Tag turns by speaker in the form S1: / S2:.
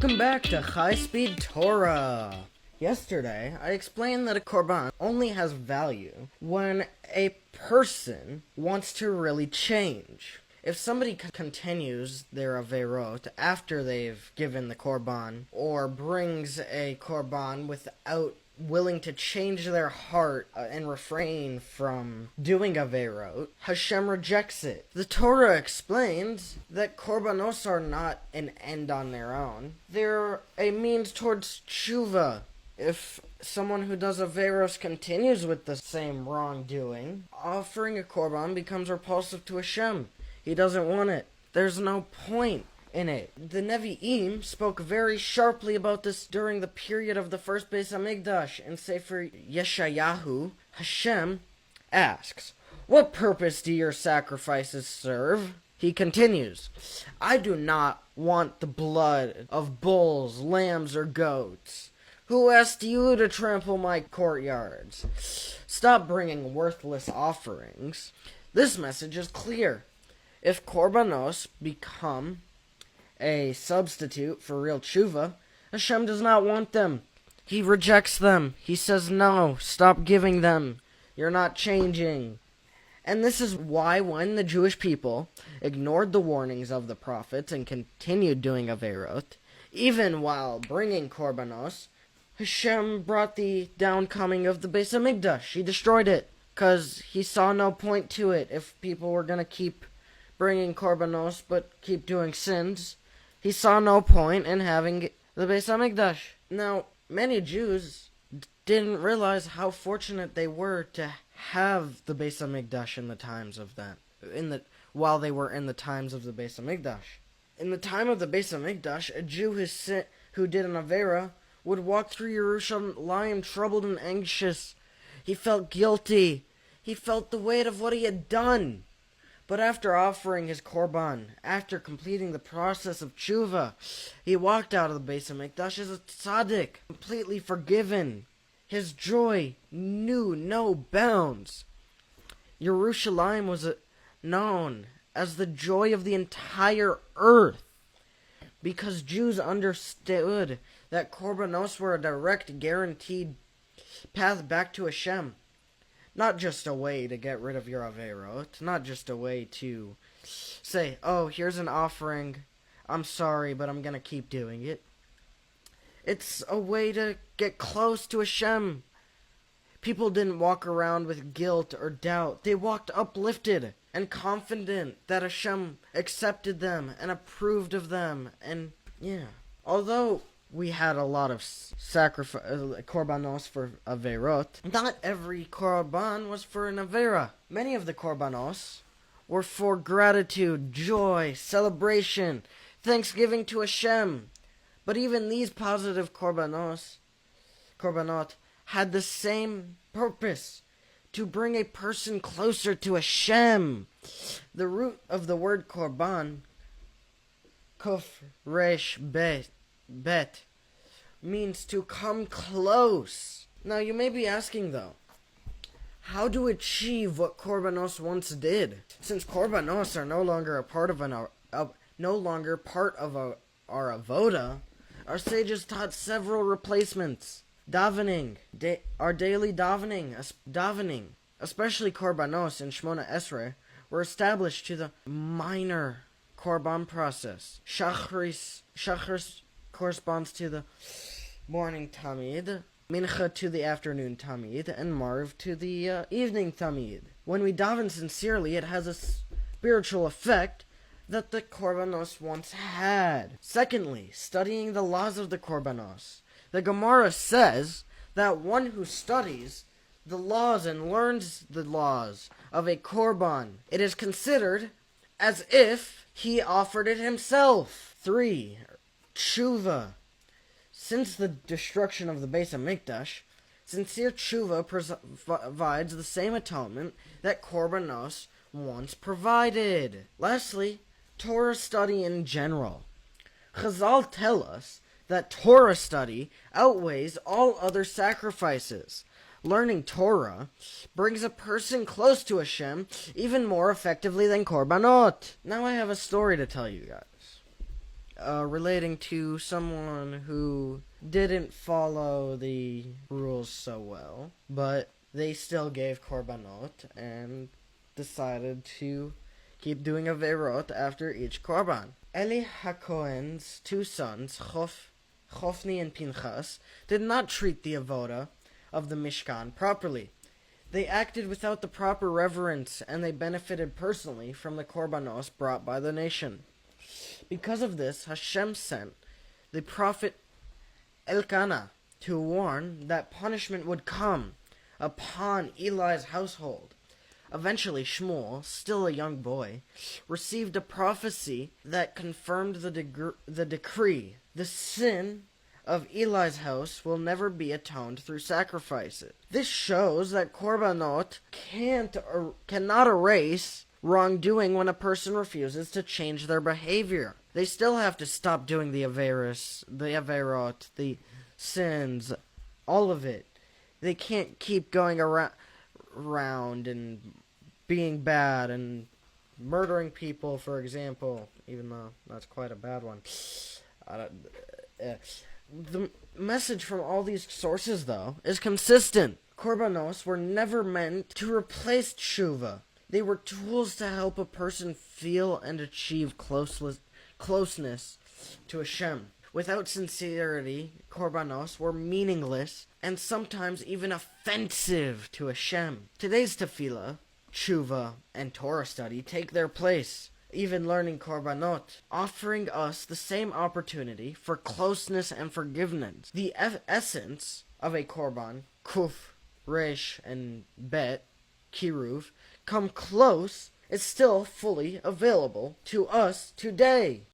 S1: Welcome back to High-Speed Torah. Yesterday, I explained that a korban only has value when a person wants to really change. If somebody continues their averot after they've given the korban, or brings a korban without willing to change their heart and refrain from doing averot, Hashem rejects it. The Torah explains that korbanos are not an end on their own. They're a means towards tshuva. If someone who does averos continues with the same wrongdoing, offering a korban becomes repulsive to Hashem. He doesn't want it. There's no point in it. The Nevi'im spoke very sharply about this during the period of the first Beis Hamikdash. In Sefer Yeshayahu, Hashem asks, "What purpose do your sacrifices serve?" He continues, "I do not want the blood of bulls, lambs, or goats. Who asked you to trample my courtyards? Stop bringing worthless offerings." This message is clear. If korbanos become a substitute for real tshuva, Hashem does not want them. He rejects them. He says, no, stop giving them. You're not changing. And this is why when the Jewish people ignored the warnings of the prophets and continued doing averot, even while bringing korbanos, Hashem brought the downcoming of the Beis Hamikdash. He destroyed it because he saw no point to it if people were going to keep bringing korbanos but keep doing sins. He saw no point in having the Beis Hamikdash. Now, many Jews didn't realize how fortunate they were to have the Beis Hamikdash in the times of that, while they were in the times of the Beis Hamikdash. In the time of the Beis Hamikdash, a Jew who did an avera would walk through Yerushalayim troubled and anxious. He felt guilty. He felt the weight of what he had done. But after offering his korban, after completing the process of tshuva, he walked out of the Beis Hamikdash as a tzaddik, completely forgiven. His joy knew no bounds. Yerushalayim was known as the joy of the entire earth, because Jews understood that korbanos were a direct, guaranteed path back to Hashem. Not just a way to get rid of your averot, not just a way to say, oh, here's an offering, I'm sorry, but I'm going to keep doing it. It's a way to get close to Hashem. People didn't walk around with guilt or doubt. They walked uplifted and confident that Hashem accepted them and approved of them. And yeah, although we had a lot of korbanos for averot, not every korban was for an avera. Many of the korbanos were for gratitude, joy, celebration, thanksgiving to Hashem. But even these positive korbanot had the same purpose, to bring a person closer to Hashem. The root of the word korban, kof resh bet, means to come close. Now you may be asking though, how to achieve what korbanos once did? Since korbanos are no longer a part of our avoda, our sages taught several replacements. Davening, our daily davening, especially korbanos in Shmona Esrei, were established to the minor korban process. Shachris corresponds to the morning tamid, mincha to the afternoon tamid, and marv to the evening tamid. When we daven sincerely, it has a spiritual effect that the korbanos once had. Secondly, studying the laws of the korbanos. The Gemara says that one who studies the laws and learns the laws of a korban, it is considered as if he offered it himself. 3. Tshuva. Since the destruction of the Beis Hamikdash, sincere tshuva provides the same atonement that korbanos once provided. Lastly, Torah study in general. Chazal tell us that Torah study outweighs all other sacrifices. Learning Torah brings a person close to Hashem even more effectively than korbanot. Now I have a story to tell you guys. relating to someone who didn't follow the rules so well, but they still gave korbanot and decided to keep doing averot after each korban. Eli HaKohen's two sons, Chofni and Pinchas, did not treat the avoda of the Mishkan properly. They acted without the proper reverence, and they benefited personally from the korbanos brought by the nation. Because of this, Hashem sent the prophet Elkanah to warn that punishment would come upon Eli's household. Eventually, Shmuel, still a young boy, received a prophecy that confirmed the decree. The sin of Eli's house will never be atoned through sacrifices. This shows that korbanot cannot erase wrongdoing when a person refuses to change their behavior. They still have to stop doing the averot, the sins, all of it. They can't keep going around and being bad and murdering people, for example, even though that's quite a bad one. The message from all these sources, though, is consistent. Korbanos were never meant to replace tshuva. They were tools to help a person feel and achieve closeness to Hashem. Without sincerity, korbanos were meaningless and sometimes even offensive to Hashem. Today's tefillah, tshuva, and Torah study take their place, even learning korbanot, offering us the same opportunity for closeness and forgiveness. The essence of a korban, kuf, resh, and bet, kiruv, come close, is still fully available to us today.